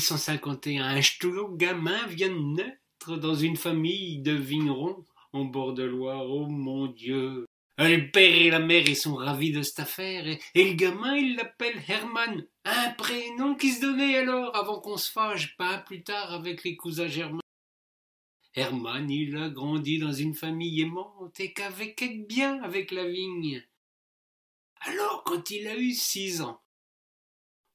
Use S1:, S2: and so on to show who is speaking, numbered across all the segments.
S1: 1851, un ch'toulo gamin vient de naître dans une famille de vignerons en bord de Loire. Oh mon Dieu! Le père et la mère, ils sont ravis de cette affaire, et le gamin, il l'appelle Herman. Un prénom qui se donnait alors, avant qu'on se fâche, pas plus tard avec les cousins germains. Herman, il a grandi dans une famille aimante et qu'avait bien avec la vigne. Alors, quand il a eu 6 ans,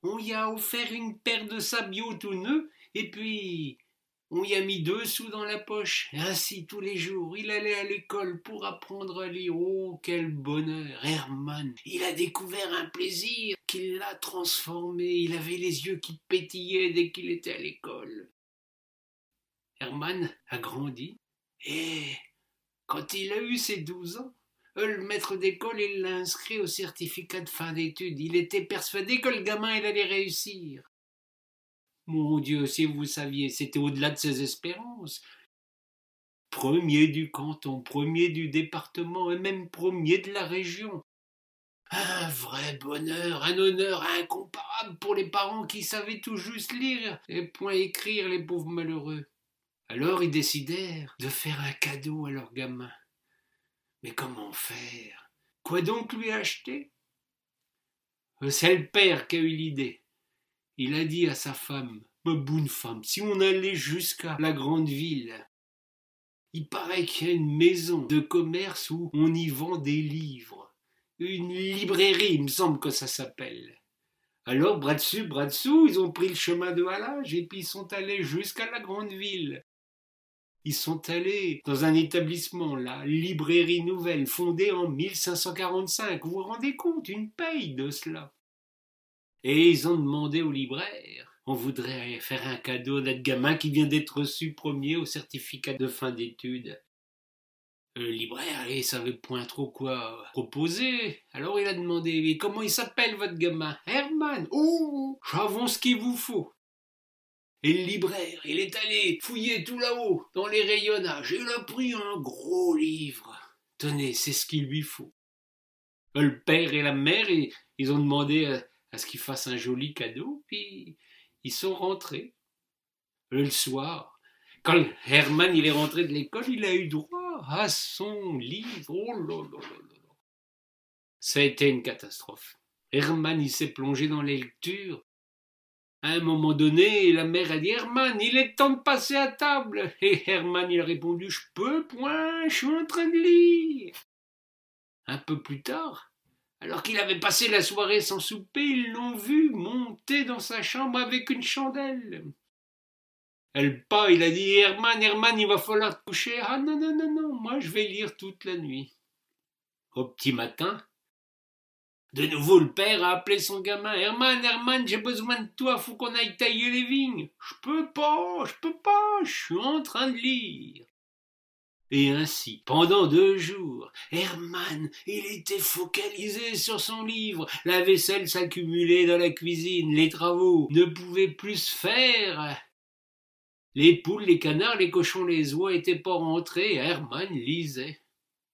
S1: on y a offert une paire de sabots tout neufs, et puis on y a mis 2 sous dans la poche. Et ainsi, tous les jours, il allait à l'école pour apprendre à lire. Oh, quel bonheur! Herman, il a découvert un plaisir qui l'a transformé. Il avait les yeux qui pétillaient dès qu'il était à l'école. Herman a grandi, et quand il a eu ses 12 ans, le maître d'école, il l'a inscrit au certificat de fin d'études. Il était persuadé que le gamin, il allait réussir. Mon Dieu, si vous saviez, c'était au-delà de ses espérances. Premier du canton, premier du département et même premier de la région. Un vrai bonheur, un honneur incomparable pour les parents qui savaient tout juste lire et point écrire, les pauvres malheureux. Alors ils décidèrent de faire un cadeau à leur gamin. Mais comment faire? Quoi donc lui acheter? C'est le père qui a eu l'idée. Il a dit à sa femme: ma bonne femme, si on allait jusqu'à la grande ville, il paraît qu'il y a une maison de commerce où on y vend des livres. Une librairie, il me semble que ça s'appelle. Alors, bras dessus, bras dessous, ils ont pris le chemin de halage et puis ils sont allés jusqu'à la grande ville. Ils sont allés dans un établissement, la Librairie Nouvelle, fondée en 1545. Vous vous rendez compte, une paye de cela. Et ils ont demandé au libraire: on voudrait faire un cadeau à notre gamin qui vient d'être reçu premier au certificat de fin d'études. Le libraire, il savait point trop quoi proposer. Alors il a demandé: comment il s'appelle votre gamin? Herman. Oh, j'avons ce qu'il vous faut. Et le libraire, il est allé fouiller tout là-haut, dans les rayonnages, et il a pris un gros livre. Tenez, c'est ce qu'il lui faut. Le père et la mère, ils ont demandé à ce qu'il fasse un joli cadeau, puis ils sont rentrés. Le soir, quand Herman il est rentré de l'école, il a eu droit à son livre. Oh là là là là. Ça a été une catastrophe. Herman, il s'est plongé dans les lectures. À un moment donné, la mère a dit: Herman, il est temps de passer à table. Et Herman, il a répondu: je peux point, je suis en train de lire. Un peu plus tard, alors qu'il avait passé la soirée sans souper, ils l'ont vu monter dans sa chambre avec une chandelle. Le pas, il a dit: Herman, Herman, il va falloir te coucher. Ah non, non, non, non, moi je vais lire toute la nuit. Au petit matin, de nouveau le père a appelé son gamin: Herman, Herman, j'ai besoin de toi, faut qu'on aille tailler les vignes. Je peux pas, je suis en train de lire. Et ainsi, pendant 2 jours, Herman, il était focalisé sur son livre. La vaisselle s'accumulait dans la cuisine, les travaux ne pouvaient plus se faire. Les poules, les canards, les cochons, les oies étaient pas rentrés. Herman lisait.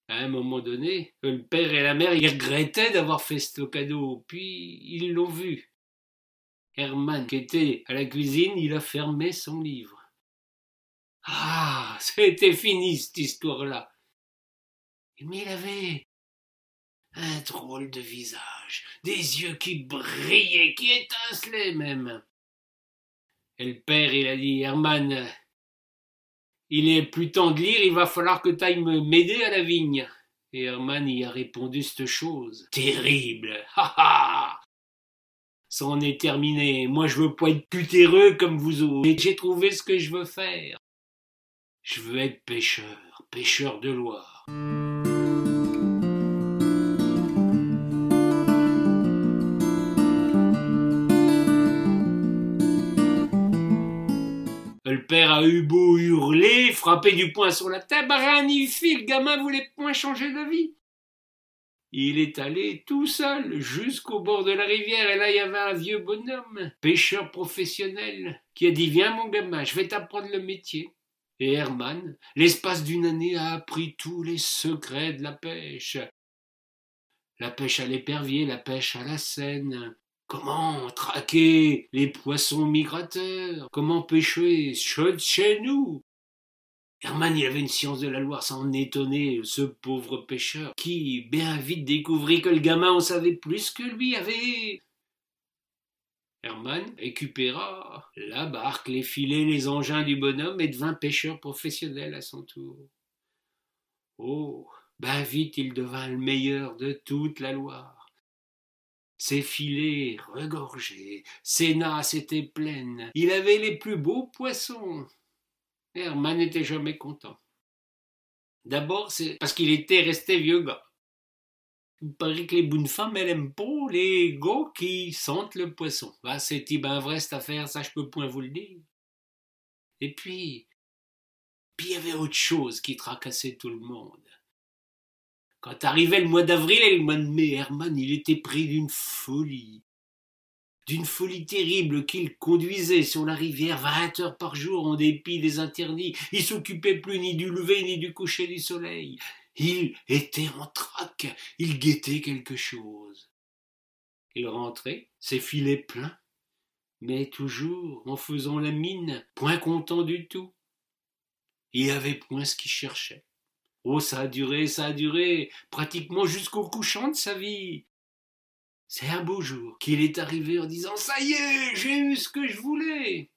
S1: À un moment donné, le père et la mère, ils regrettaient d'avoir fait ce cadeau, puis ils l'ont vu. Herman, qui était à la cuisine, il a fermé son livre. Ah, c'était fini cette histoire-là. Mais il avait un drôle de visage, des yeux qui brillaient, qui étincelaient même. Et le père, il a dit: Herman, il est plus temps de lire, il va falloir que tu ailles m'aider à la vigne. Et Herman y a répondu cette chose terrible. Ha ha! C'en est terminé. Moi, je veux pas être putéreux comme vous autres. Mais j'ai trouvé ce que je veux faire. Je veux être pêcheur, pêcheur de Loire. Le père a eu beau hurler, frapper du poing sur la table, rien n'y fit, le gamin voulait point changer d'avis. Il est allé tout seul jusqu'au bord de la rivière, et là il y avait un vieux bonhomme, pêcheur professionnel, qui a dit: viens mon gamin, je vais t'apprendre le métier. Et Herman, l'espace d'une année, a appris tous les secrets de la pêche. La pêche à l'épervier, la pêche à la seine, Comment traquer les poissons migrateurs? Comment pêcher chez nous? Herman, il avait une science de la Loire, s'en étonnait, ce pauvre pêcheur, qui bien vite découvrit que le gamin en savait plus que lui avait. Herman récupéra la barque, les filets, les engins du bonhomme et devint pêcheur professionnel à son tour. Oh, ben vite il devint le meilleur de toute la Loire. Ses filets regorgeaient, ses nasses étaient pleines, il avait les plus beaux poissons. Herman n'était jamais content. D'abord, c'est parce qu'il était resté vieux gars. Il paraît que les bonnes femmes, elles aiment pas les gars qui sentent le poisson. Ben, c'est ben vrai cette affaire, ça je peux point vous le dire. Et puis il y avait autre chose qui tracassait tout le monde. Quand arrivait le mois d'avril et le mois de mai, Herman, il était pris d'une folie terrible qu'il conduisait sur la rivière 20 heures par jour en dépit des interdits. Il s'occupait plus ni du lever ni du coucher du soleil. Il était en trac, il guettait quelque chose. Il rentrait, ses filets pleins, mais toujours en faisant la mine, point content du tout. Il avait point ce qu'il cherchait. Oh, ça a duré, pratiquement jusqu'au couchant de sa vie. C'est un beau jour qu'il est arrivé en disant « Ça y est, j'ai eu ce que je voulais !»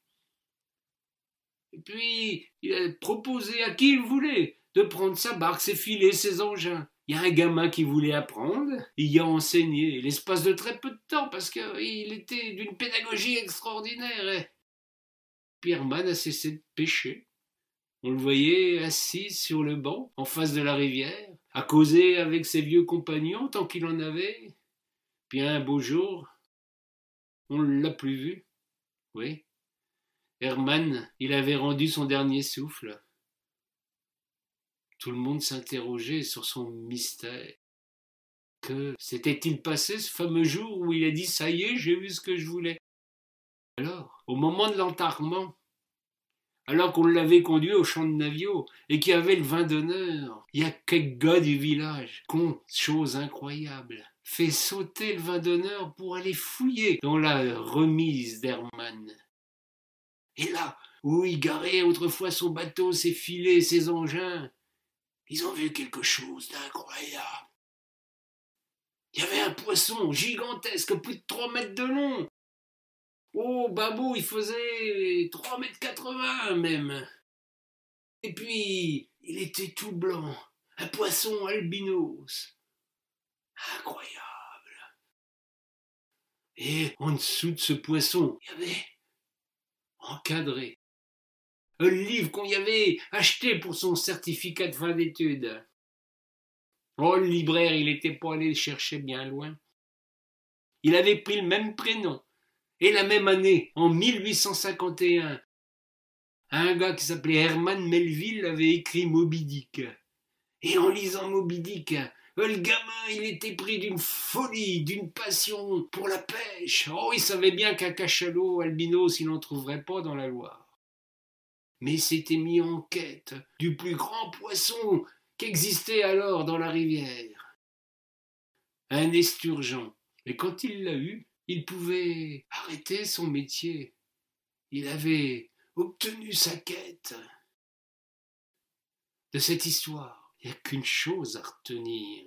S1: Et puis, il a proposé à qui il voulait de prendre sa barque, ses filets, ses engins. Il y a un gamin qui voulait apprendre, il y a enseigné, l'espace de très peu de temps, parce qu'il était d'une pédagogie extraordinaire. Et puis Herman a cessé de pêcher. On le voyait assis sur le banc, en face de la rivière, à causer avec ses vieux compagnons tant qu'il en avait. Puis un beau jour, on ne l'a plus vu. Oui, Herman, il avait rendu son dernier souffle. Tout le monde s'interrogeait sur son mystère. Que s'était-il passé ce fameux jour où il a dit « Ça y est, j'ai eu ce que je voulais ». Alors, au moment de l'enterrement, alors qu'on l'avait conduit au champ de Navio et qu'il y avait le vin d'honneur, il y a quelques gars du village qui ont, chose incroyable, fait sauter le vin d'honneur pour aller fouiller dans la remise d'Herman. Et là, où il garait autrefois son bateau, ses filets, ses engins, ils ont vu quelque chose d'incroyable. Il y avait un poisson gigantesque, plus de 3 mètres de long. Oh, Babou, il faisait 3,80 m même. Et puis, il était tout blanc, un poisson albinos. Incroyable. Et en dessous de ce poisson, il y avait, encadré, un livre qu'on y avait acheté pour son certificat de fin d'études. Oh, le libraire, il n'était pas allé le chercher bien loin. Il avait pris le même prénom. Et la même année, en 1851, un gars qui s'appelait Herman Melville avait écrit Moby Dick. Et en lisant Moby Dick, le gamin, il était pris d'une folie, d'une passion pour la pêche. Oh, il savait bien qu'un cachalot albinos, il n'en trouverait pas dans la Loire. Mais il s'était mis en quête du plus grand poisson qu'existait alors dans la rivière. Un esturgeon. Et quand il l'a eu, il pouvait arrêter son métier. Il avait obtenu sa quête. De cette histoire, il n'y a qu'une chose à retenir.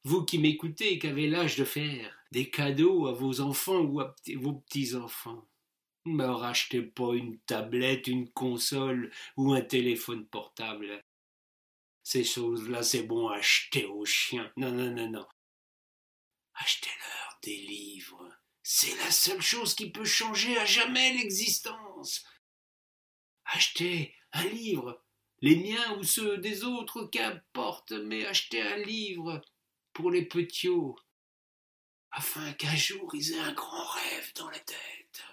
S1: Vous qui m'écoutez et qui avez l'âge de faire des cadeaux à vos enfants ou à vos petits-enfants, ne leur achetez pas une tablette, une console ou un téléphone portable. Ces choses-là, c'est bon à acheter aux chiens. Non. Achetez-leur des livres. C'est la seule chose qui peut changer à jamais l'existence. Achetez un livre, les miens ou ceux des autres, qu'importe, mais achetez un livre pour les petits-os, afin qu'un jour ils aient un grand rêve dans la tête.